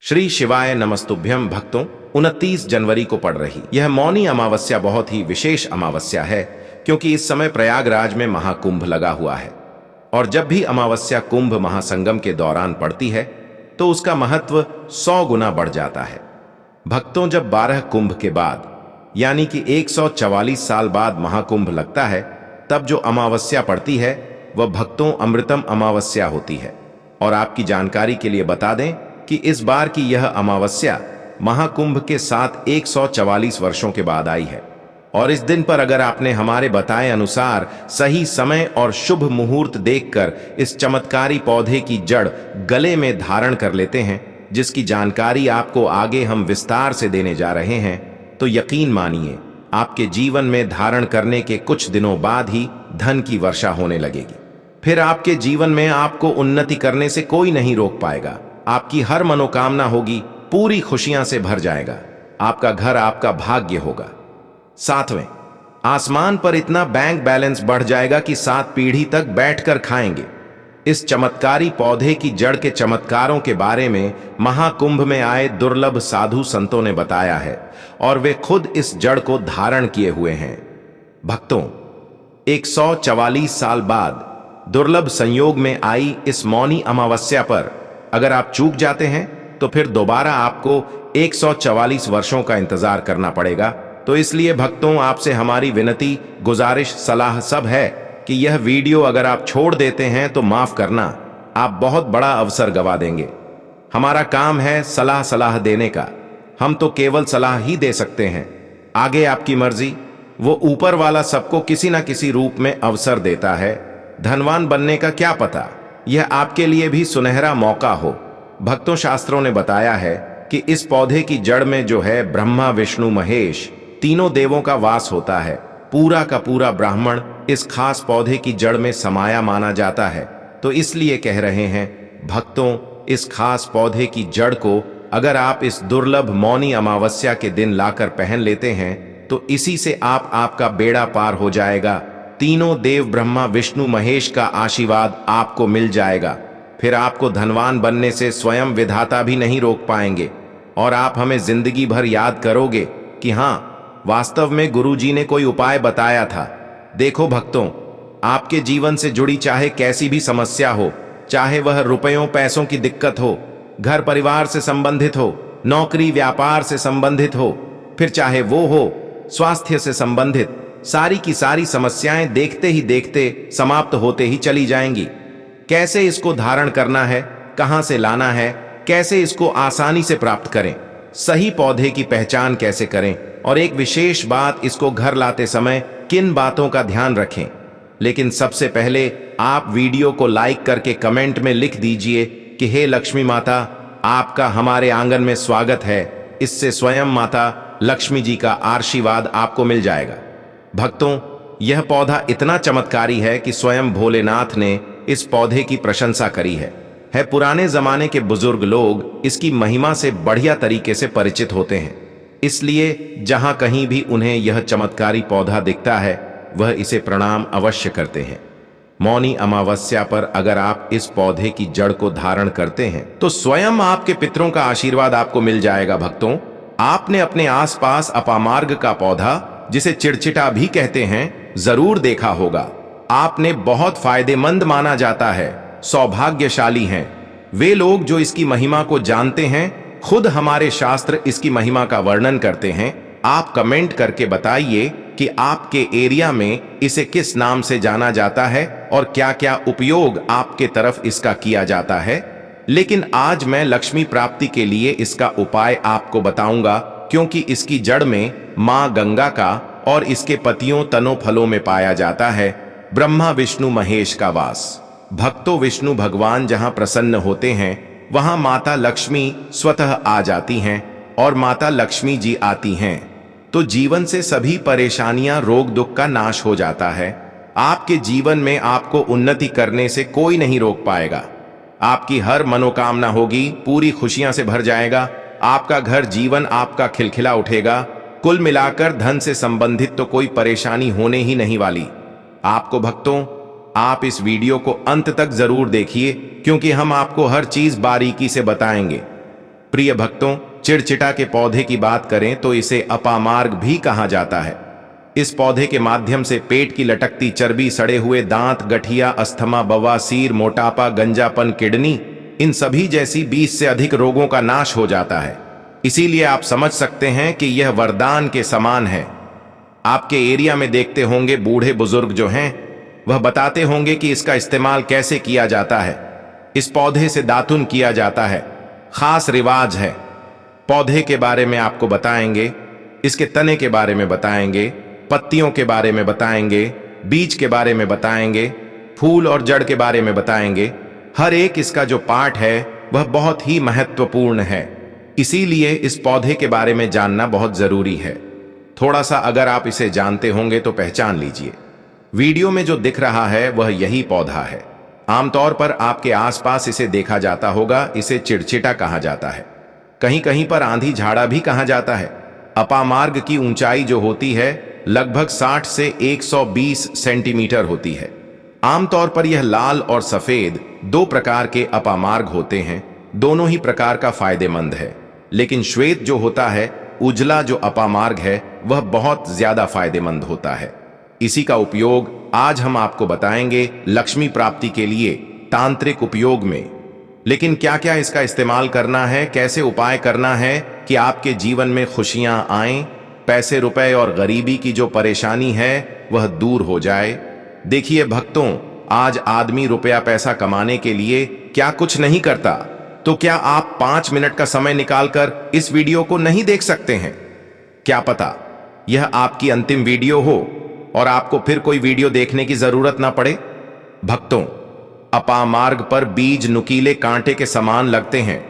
श्री शिवाय नमस्तुभ्यम भक्तों, 29 जनवरी को पड़ रही यह मौनी अमावस्या बहुत ही विशेष अमावस्या है, क्योंकि इस समय प्रयागराज में महाकुंभ लगा हुआ है। और जब भी अमावस्या कुंभ महासंगम के दौरान पड़ती है तो उसका महत्व 100 गुना बढ़ जाता है। भक्तों, जब 12 कुंभ के बाद यानी कि 144 साल बाद महाकुंभ लगता है, तब जो अमावस्या पड़ती है वह भक्तों अमृतम अमावस्या होती है। और आपकी जानकारी के लिए बता दें कि इस बार की यह अमावस्या महाकुंभ के साथ 144 वर्षों के बाद आई है। और इस दिन पर अगर आपने हमारे बताए अनुसार सही समय और शुभ मुहूर्त देखकर इस चमत्कारी पौधे की जड़ गले में धारण कर लेते हैं, जिसकी जानकारी आपको आगे हम विस्तार से देने जा रहे हैं, तो यकीन मानिए आपके जीवन में धारण करने के कुछ दिनों बाद ही धन की वर्षा होने लगेगी। फिर आपके जीवन में आपको उन्नति करने से कोई नहीं रोक पाएगा। आपकी हर मनोकामना होगी, पूरी खुशियां से भर जाएगा। आपका घर आपका भाग्य होगा। 7वें, आसमान पर इतना बैंक बैलेंस बढ़ जाएगा कि 7 पीढ़ी तक बैठकर खाएंगे। इस चमत्कारी पौधे की जड़ के चमत्कारों के बारे में महाकुंभ में आए दुर्लभ साधु संतों ने बताया है, और वे खुद इस जड़ को धारण किए हुए हैं। भक्तों, 144 साल बाद दुर्लभ संयोग में आई इस मौनी अमावस्या पर अगर आप चूक जाते हैं तो फिर दोबारा आपको 144 वर्षों का इंतजार करना पड़ेगा। तो इसलिए भक्तों, आपसे हमारी विनती, गुजारिश, सलाह सब है कि यह वीडियो अगर आप छोड़ देते हैं तो माफ करना, आप बहुत बड़ा अवसर गवा देंगे। हमारा काम है सलाह देने का, हम तो केवल सलाह ही दे सकते हैं। आगे आपकी मर्जी। वो ऊपर वाला सबको किसी ना किसी रूप में अवसर देता है। धनवान बनने का क्या पता, यह आपके लिए भी सुनहरा मौका हो। भक्तों, शास्त्रों ने बताया है कि इस पौधे की जड़ में जो है ब्रह्मा विष्णु महेश तीनों देवों का वास होता है। पूरा का पूरा ब्राह्मण इस खास पौधे की जड़ में समाया माना जाता है। तो इसलिए कह रहे हैं भक्तों, इस खास पौधे की जड़ को अगर आप इस दुर्लभ मौनी अमावस्या के दिन लाकर पहन लेते हैं तो इसी से आपका बेड़ा पार हो जाएगा। तीनों देव ब्रह्मा विष्णु महेश का आशीर्वाद आपको मिल जाएगा। फिर आपको धनवान बनने से स्वयं विधाता भी नहीं रोक पाएंगे, और आप हमें जिंदगी भर याद करोगे कि हाँ, वास्तव में गुरुजी ने कोई उपाय बताया था। देखो भक्तों, आपके जीवन से जुड़ी चाहे कैसी भी समस्या हो, चाहे वह रुपयों पैसों की दिक्कत हो, घर परिवार से संबंधित हो, नौकरी व्यापार से संबंधित हो, फिर चाहे वो हो स्वास्थ्य से संबंधित, सारी की सारी समस्याएं देखते ही देखते समाप्त होते ही चली जाएंगी। कैसे इसको धारण करना है, कहां से लाना है, कैसे इसको आसानी से प्राप्त करें, सही पौधे की पहचान कैसे करें, और एक विशेष बात, इसको घर लाते समय किन बातों का ध्यान रखें। लेकिन सबसे पहले आप वीडियो को लाइक करके कमेंट में लिख दीजिए कि हे लक्ष्मी माता, आपका हमारे आंगन में स्वागत है। इससे स्वयं माता लक्ष्मी जी का आशीर्वाद आपको मिल जाएगा। भक्तों, यह पौधा इतना चमत्कारी है कि स्वयं भोलेनाथ ने इस पौधे की प्रशंसा करी है। पुराने जमाने के बुजुर्ग लोग इसकी महिमा से बढ़िया तरीके से परिचित होते हैं, इसलिए जहां कहीं भी उन्हें यह चमत्कारी पौधा दिखता है वह इसे प्रणाम अवश्य करते हैं। मौनी अमावस्या पर अगर आप इस पौधे की जड़ को धारण करते हैं तो स्वयं आपके पितरों का आशीर्वाद आपको मिल जाएगा। भक्तों, आपने अपने आसपास अपामार्ग का पौधा, जिसे चिड़चिटा भी कहते हैं, जरूर देखा होगा। आपने बहुत फायदेमंद माना जाता है, सौभाग्यशाली हैं वे लोग जो इसकी महिमा को जानते हैं। खुद हमारे शास्त्र इसकी महिमा का वर्णन करते हैं। आप कमेंट करके बताइए कि आपके एरिया में इसे किस नाम से जाना जाता है और क्या क्या उपयोग आपके तरफ इसका किया जाता है। लेकिन आज मैं लक्ष्मी प्राप्ति के लिए इसका उपाय आपको बताऊंगा, क्योंकि इसकी जड़ में मां गंगा का और इसके पतियों तनों फलों में पाया जाता है ब्रह्मा विष्णु महेश का वास। भक्तों, विष्णु भगवान जहां प्रसन्न होते हैं वहां माता लक्ष्मी स्वतः आ जाती हैं, और माता लक्ष्मी जी आती हैं तो जीवन से सभी परेशानियां, रोग दुख का नाश हो जाता है। आपके जीवन में आपको उन्नति करने से कोई नहीं रोक पाएगा। आपकी हर मनोकामना होगी, पूरी खुशियां से भर जाएगा। आपका घर जीवन आपका खिलखिला उठेगा। कुल मिलाकर धन से संबंधित तो कोई परेशानी होने ही नहीं वाली आपको। भक्तों, आप इस वीडियो को अंत तक जरूर देखिए, क्योंकि हम आपको हर चीज बारीकी से बताएंगे। प्रिय भक्तों, चिड़चिटा के पौधे की बात करें तो इसे अपामार्ग भी कहा जाता है। इस पौधे के माध्यम से पेट की लटकती चर्बी, सड़े हुए दांत, गठिया, अस्थमा, बवासीर, मोटापा, गंजापन, किडनी, इन सभी जैसी 20 से अधिक रोगों का नाश हो जाता है। इसीलिए आप समझ सकते हैं कि यह वरदान के समान है। आपके एरिया में देखते होंगे बूढ़े बुजुर्ग जो हैं, वह बताते होंगे कि इसका इस्तेमाल कैसे किया जाता है। इस पौधे से दातुन किया जाता है, खास रिवाज है। पौधे के बारे में आपको बताएंगे, इसके तने के बारे में बताएंगे, पत्तियों के बारे में बताएंगे, बीज के बारे में बताएंगे, फूल और जड़ के बारे में बताएंगे। हर एक इसका जो पार्ट है वह बहुत ही महत्वपूर्ण है। इसीलिए इस पौधे के बारे में जानना बहुत जरूरी है। थोड़ा सा अगर आप इसे जानते होंगे तो पहचान लीजिए। वीडियो में जो दिख रहा है वह यही पौधा है। आमतौर पर आपके आसपास इसे देखा जाता होगा। इसे चिड़चिटा कहा जाता है, कहीं कहीं पर आंधी झाड़ा भी कहा जाता है। अपामार्ग की ऊंचाई जो होती है लगभग 60 से 120 सेंटीमीटर होती है। आमतौर पर यह लाल और सफेद दो प्रकार के अपामार्ग होते हैं। दोनों ही प्रकार का फायदेमंद है, लेकिन श्वेत जो होता है, उजला जो अपामार्ग है, वह बहुत ज्यादा फायदेमंद होता है। इसी का उपयोग आज हम आपको बताएंगे लक्ष्मी प्राप्ति के लिए तांत्रिक उपयोग में। लेकिन क्या क्या इसका इस्तेमाल करना है, कैसे उपाय करना है कि आपके जीवन में खुशियां आएं, पैसे रुपए और गरीबी की जो परेशानी है वह दूर हो जाए। देखिए भक्तों, आज आदमी रुपया पैसा कमाने के लिए क्या कुछ नहीं करता, तो क्या आप 5 मिनट का समय निकालकर इस वीडियो को नहीं देख सकते हैं? क्या पता यह आपकी अंतिम वीडियो हो और आपको फिर कोई वीडियो देखने की जरूरत ना पड़े। भक्तों, अपामार्ग पर बीज नुकीले कांटे के समान लगते हैं।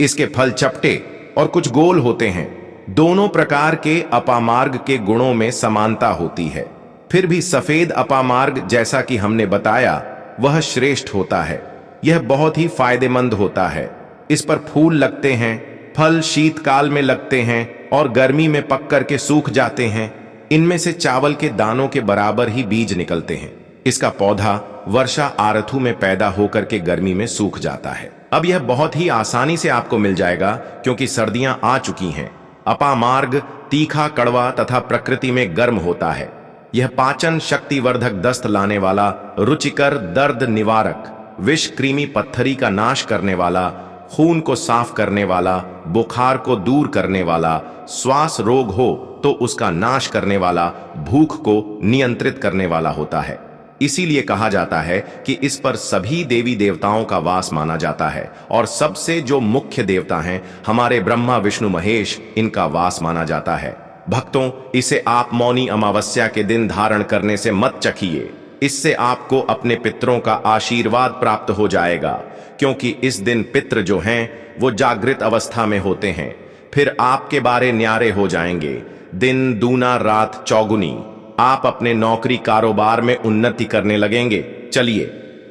इसके फल चपटे और कुछ गोल होते हैं। दोनों प्रकार के अपामार्ग के गुणों में समानता होती है। फिर भी सफेद अपामार्ग, जैसा कि हमने बताया, वह श्रेष्ठ होता है। यह बहुत ही फायदेमंद होता है। इस पर फूल लगते हैं, फल शीतकाल में लगते हैं और गर्मी में पक करके सूख जाते हैं। इनमें से चावल के दानों के बराबर ही बीज निकलते हैं। इसका पौधा वर्षा आरथू में पैदा होकर के गर्मी में सूख जाता है। अब यह बहुत ही आसानी से आपको मिल जाएगा क्योंकि सर्दियां आ चुकी हैं। अपामार्ग तीखा, कड़वा तथा प्रकृति में गर्म होता है। यह पाचन शक्तिवर्धक, दस्त लाने वाला, रुचिकर, दर्द निवारक, विष, कृमि, पत्थरी का नाश करने वाला, खून को साफ करने वाला, बुखार को दूर करने वाला, श्वास रोग हो तो उसका नाश करने वाला, भूख को नियंत्रित करने वाला होता है। इसीलिए कहा जाता है कि इस पर सभी देवी देवताओं का वास माना जाता है और सबसे जो मुख्य देवता हैं हमारे ब्रह्मा, विष्णु, महेश, इनका वास माना जाता है। भक्तों, इसे आप मौनी अमावस्या के दिन धारण करने से मत चखिए। इससे आपको अपने पितरों का आशीर्वाद प्राप्त हो जाएगा, क्योंकि इस दिन पितृ जो हैं वो जागृत अवस्था में होते हैं। फिर आपके बारे न्यारे हो जाएंगे। दिन दूना, रात चौगुनी। आप अपने नौकरी कारोबार में उन्नति करने लगेंगे। चलिए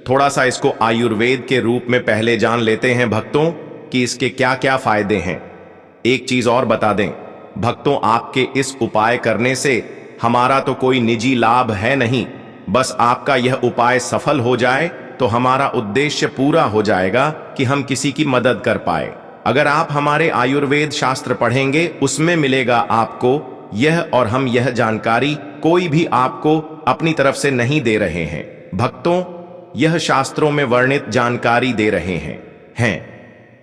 थोड़ा सा इसको आयुर्वेद के रूप में पहले जान लेते हैं भक्तों कि इसके क्या क्या फायदे हैं। एक चीज और बता दें भक्तों, आपके इस उपाय करने से हमारा तो कोई निजी लाभ है नहीं। बस आपका यह उपाय सफल हो जाए तो हमारा उद्देश्य पूरा हो जाएगा कि हम किसी की मदद कर पाए। अगर आप हमारे आयुर्वेद शास्त्र पढ़ेंगे उसमें मिलेगा आपको यह, और हम यह जानकारी कोई भी आपको अपनी तरफ से नहीं दे रहे हैं भक्तों, यह शास्त्रों में वर्णित जानकारी दे रहे हैं।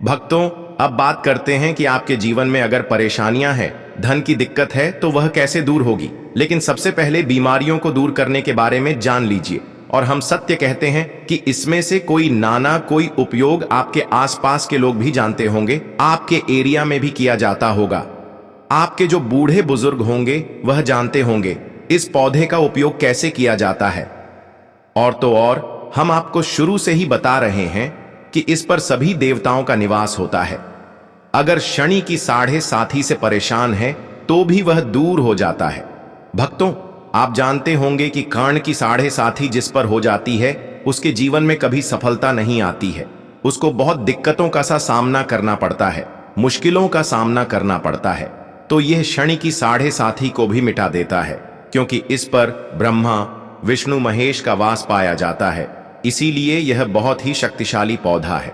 भक्तों, अब बात करते हैं कि आपके जीवन में अगर परेशानियां हैं, धन की दिक्कत है तो वह कैसे दूर होगी। लेकिन सबसे पहले बीमारियों को दूर करने के बारे में जान लीजिए। और हम सत्य कहते हैं कि इसमें से कोई कोई उपयोग आपके आसपास के लोग भी जानते होंगे, आपके एरिया में भी किया जाता होगा। आपके जो बूढ़े बुजुर्ग होंगे वह जानते होंगे इस पौधे का उपयोग कैसे किया जाता है। और तो और हम आपको शुरू से ही बता रहे हैं कि इस पर सभी देवताओं का निवास होता है। अगर शनि की साढ़े साथी से परेशान है तो भी वह दूर हो जाता है। भक्तों, आप जानते होंगे कि कर्ण की साढ़े साथी जिस पर हो जाती है उसके जीवन में कभी सफलता नहीं आती है। उसको बहुत दिक्कतों का सा सामना करना पड़ता है, मुश्किलों का सामना करना पड़ता है। तो यह शनि की साढ़े साथी को भी मिटा देता है, क्योंकि इस पर ब्रह्मा, विष्णु, महेश का वास पाया जाता है। इसीलिए यह बहुत ही शक्तिशाली पौधा है।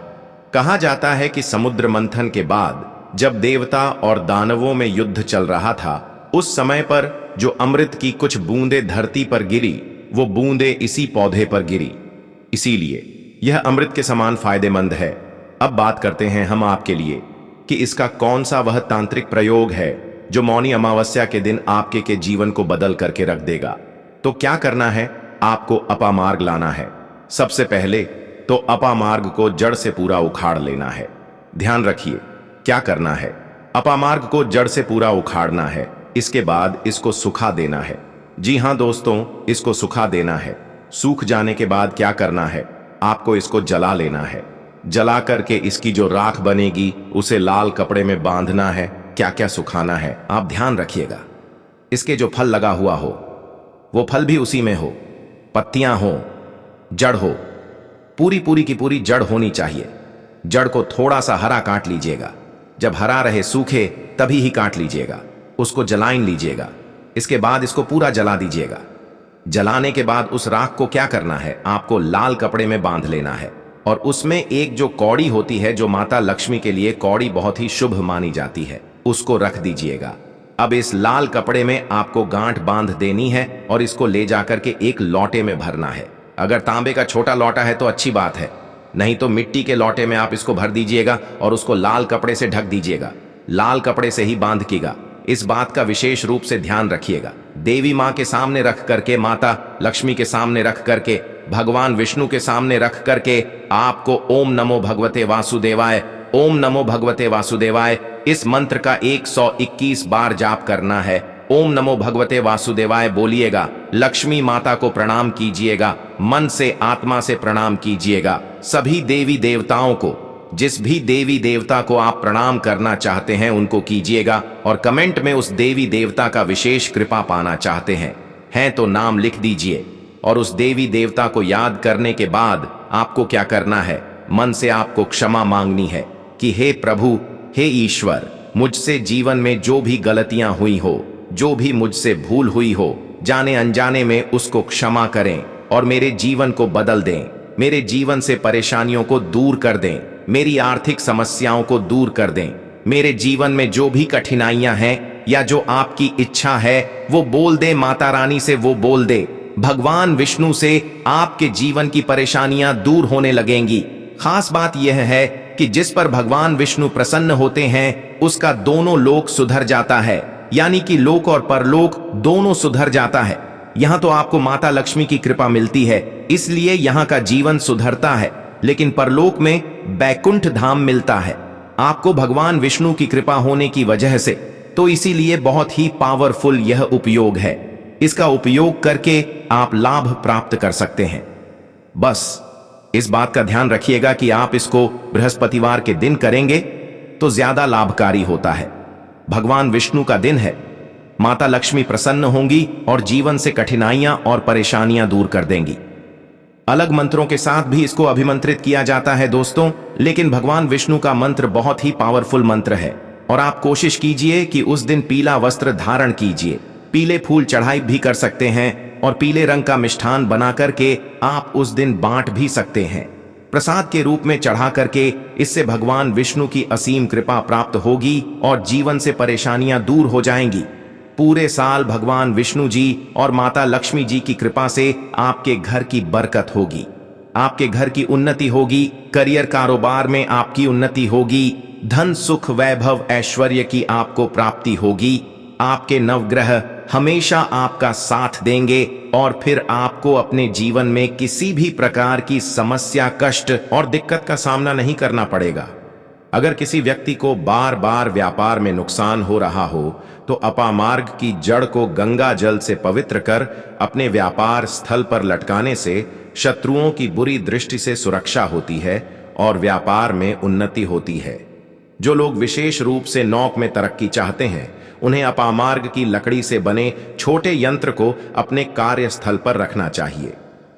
कहा जाता है कि समुद्र मंथन के बाद जब देवता और दानवों में युद्ध चल रहा था, उस समय पर जो अमृत की कुछ बूंदें धरती पर गिरी, वो बूंदें इसी पौधे पर गिरी, इसीलिए यह अमृत के समान फायदेमंद है। अब बात करते हैं हम आपके लिए कि इसका कौन सा वह तांत्रिक प्रयोग है जो मौनी अमावस्या के दिन आपके के जीवन को बदल करके रख देगा। तो क्या करना है? आपको अपामार्ग लाना है। सबसे पहले तो अपामार्ग को जड़ से पूरा उखाड़ लेना है। ध्यान रखिए क्या करना है। अपामार्ग को जड़ से पूरा उखाड़ना है। इसके बाद इसको सुखा देना है। जी हां दोस्तों, इसको सुखा देना है। सूख जाने के बाद क्या करना है? आपको इसको जला लेना है। जला करके इसकी जो राख बनेगी उसे लाल कपड़े में बांधना है। क्या क्या सुखाना है आप ध्यान रखिएगा। इसके जो फल लगा हुआ हो वो फल भी उसी में हो, पत्तियां हो, जड़ हो, पूरी की पूरी जड़ होनी चाहिए। जड़ को थोड़ा सा हरा काट लीजिएगा। जब हरा रहे सूखे तभी ही काट लीजिएगा। उसको जलाइन लीजिएगा। इसके बाद इसको पूरा जला दीजिएगा। जलाने के बाद उस राख को क्या करना है? आपको लाल कपड़े में बांध लेना है और उसमें एक जो कौड़ी होती है, जो माता लक्ष्मी के लिए कौड़ी बहुत ही शुभ मानी जाती है, उसको रख दीजिएगा। अब इस लाल कपड़े में आपको गांठ बांध देनी है और इसको ले जाकर के एक लोटे में भरना है। अगर तांबे का छोटा लोटा है तो अच्छी बात है, नहीं तो मिट्टी के लोटे में आप इसको भर दीजिएगा और उसको लाल कपड़े से ढक दीजिएगा। लाल कपड़े से ही बांध कीगा। इस बात का विशेष रूप से ध्यान रखिएगा। देवी माँ के सामने रख करके, माता लक्ष्मी के सामने रख करके, भगवान विष्णु के सामने रख करके आपको ओम नमो भगवते वासुदेवाय, ओम नमो भगवते वासुदेवाय इस मंत्र का 121 बार जाप करना है। ओम नमो भगवते वासुदेवाय बोलिएगा। लक्ष्मी माता को प्रणाम कीजिएगा। मन से, आत्मा से प्रणाम कीजिएगा। सभी देवी देवताओं को, जिस भी देवी देवता को आप प्रणाम करना चाहते हैं उनको कीजिएगा और कमेंट में उस देवी देवता का विशेष कृपा पाना चाहते हैं तो नाम लिख दीजिए। और उस देवी देवता को याद करने के बाद आपको क्या करना है? मन से आपको क्षमा मांगनी है कि हे प्रभु, हे ईश्वर, मुझसे जीवन में जो भी गलतियां हुई हो, जो भी मुझसे भूल हुई हो, जाने अनजाने में उसको क्षमा करें और मेरे जीवन को बदल दें। मेरे जीवन से परेशानियों को दूर कर दें। मेरी आर्थिक समस्याओं को दूर कर दें। मेरे जीवन में जो भी कठिनाइयां हैं या जो आपकी इच्छा है वो बोल दे, माता रानी से वो बोल दे, भगवान विष्णु से आपके जीवन की परेशानियां दूर होने लगेंगी। खास बात यह है कि जिस पर भगवान विष्णु प्रसन्न होते हैं उसका दोनों लोक सुधर जाता है, यानी कि लोक और परलोक दोनों सुधर जाता है। यहां तो आपको माता लक्ष्मी की कृपा मिलती है, इसलिए यहां का जीवन सुधरता है, लेकिन परलोक में बैकुंठ धाम मिलता है आपको भगवान विष्णु की कृपा होने की वजह से। तो इसीलिए बहुत ही पावरफुल यह उपयोग है। इसका उपयोग करके आप लाभ प्राप्त कर सकते हैं। बस इस बात का ध्यान रखिएगा कि आप इसको बृहस्पतिवार के दिन करेंगे तो ज्यादा लाभकारी होता है। भगवान विष्णु का दिन है, माता लक्ष्मी प्रसन्न होंगी और जीवन से कठिनाइयां और परेशानियां दूर कर देंगी। अलग मंत्रों के साथ भी इसको अभिमंत्रित किया जाता है दोस्तों, लेकिन भगवान विष्णु का मंत्र बहुत ही पावरफुल मंत्र है। और आप कोशिश कीजिए कि उस दिन पीला वस्त्र धारण कीजिए। पीले फूल चढ़ाई भी कर सकते हैं और पीले रंग का मिष्ठान बना करके आप उस दिन बांट भी सकते हैं प्रसाद के रूप में चढ़ा करके। इससे भगवान विष्णु की असीम कृपा प्राप्त होगी और जीवन से परेशानियां दूर हो जाएंगी। पूरे साल भगवान विष्णु जी और माता लक्ष्मी जी की कृपा से आपके घर की बरकत होगी, आपके घर की उन्नति होगी, करियर कारोबार में आपकी उन्नति होगी, धन सुख वैभव ऐश्वर्य की आपको प्राप्ति होगी। आपके नवग्रह हमेशा आपका साथ देंगे और फिर आपको अपने जीवन में किसी भी प्रकार की समस्या, कष्ट और दिक्कत का सामना नहीं करना पड़ेगा। अगर किसी व्यक्ति को बार बार व्यापार में नुकसान हो रहा हो तो अपामार्ग की जड़ को गंगा जल से पवित्र कर अपने व्यापार स्थल पर लटकाने से शत्रुओं की बुरी दृष्टि से सुरक्षा होती है और व्यापार में उन्नति होती है। जो लोग विशेष रूप से नौक में तरक्की चाहते हैं उन्हें अपामार्ग की लकड़ी से बने छोटे यंत्र को अपने कार्यस्थल पर रखना चाहिए।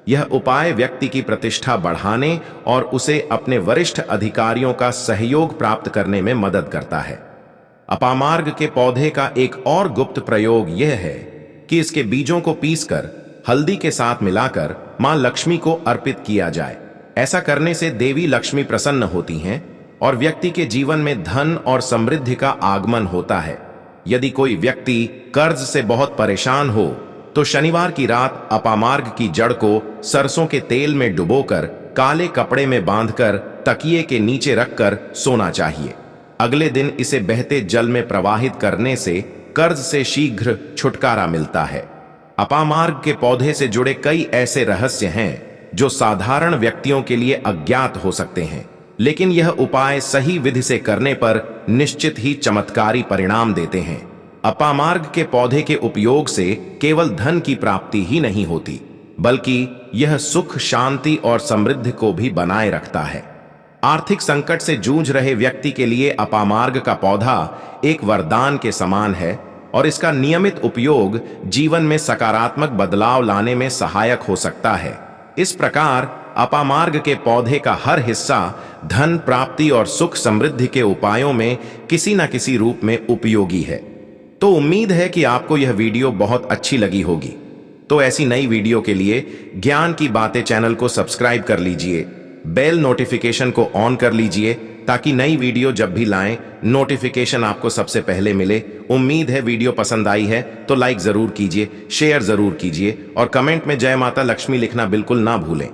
यह उपाय व्यक्ति की प्रतिष्ठा बढ़ाने और उसे अपने वरिष्ठ अधिकारियों का सहयोग प्राप्त करने में मदद करता है। अपामार्ग के पौधे का एक और गुप्त प्रयोग यह है कि इसके बीजों को पीसकर हल्दी के साथ मिलाकर मां लक्ष्मी को अर्पित किया जाए। ऐसा करने से देवी लक्ष्मी प्रसन्न होती हैं और व्यक्ति के जीवन में धन और समृद्धि का आगमन होता है। यदि कोई व्यक्ति कर्ज से बहुत परेशान हो तो शनिवार की रात अपामार्ग की जड़ को सरसों के तेल में डुबोकर काले कपड़े में बांधकर तकिए के नीचे रखकर सोना चाहिए। अगले दिन इसे बहते जल में प्रवाहित करने से कर्ज से शीघ्र छुटकारा मिलता है। अपामार्ग के पौधे से जुड़े कई ऐसे रहस्य हैं जो साधारण व्यक्तियों के लिए अज्ञात हो सकते हैं, लेकिन यह उपाय सही विधि से करने पर निश्चित ही चमत्कारी परिणाम देते हैं। अपामार्ग के पौधे के उपयोग से केवल धन की प्राप्ति ही नहीं होती, बल्कि यह सुख, शांति और समृद्धि को भी बनाए रखता है। आर्थिक संकट से जूझ रहे व्यक्ति के लिए अपामार्ग का पौधा एक वरदान के समान है और इसका नियमित उपयोग जीवन में सकारात्मक बदलाव लाने में सहायक हो सकता है। इस प्रकार अपामार्ग के पौधे का हर हिस्सा धन प्राप्ति और सुख समृद्धि के उपायों में किसी न किसी रूप में उपयोगी है। तो उम्मीद है कि आपको यह वीडियो बहुत अच्छी लगी होगी। तो ऐसी नई वीडियो के लिए ज्ञान की बातें चैनल को सब्सक्राइब कर लीजिए, बेल नोटिफिकेशन को ऑन कर लीजिए ताकि नई वीडियो जब भी लाएं नोटिफिकेशन आपको सबसे पहले मिले। उम्मीद है वीडियो पसंद आई है तो लाइक जरूर कीजिए, शेयर जरूर कीजिए और कमेंट में जय माता लक्ष्मी लिखना बिल्कुल ना भूलें।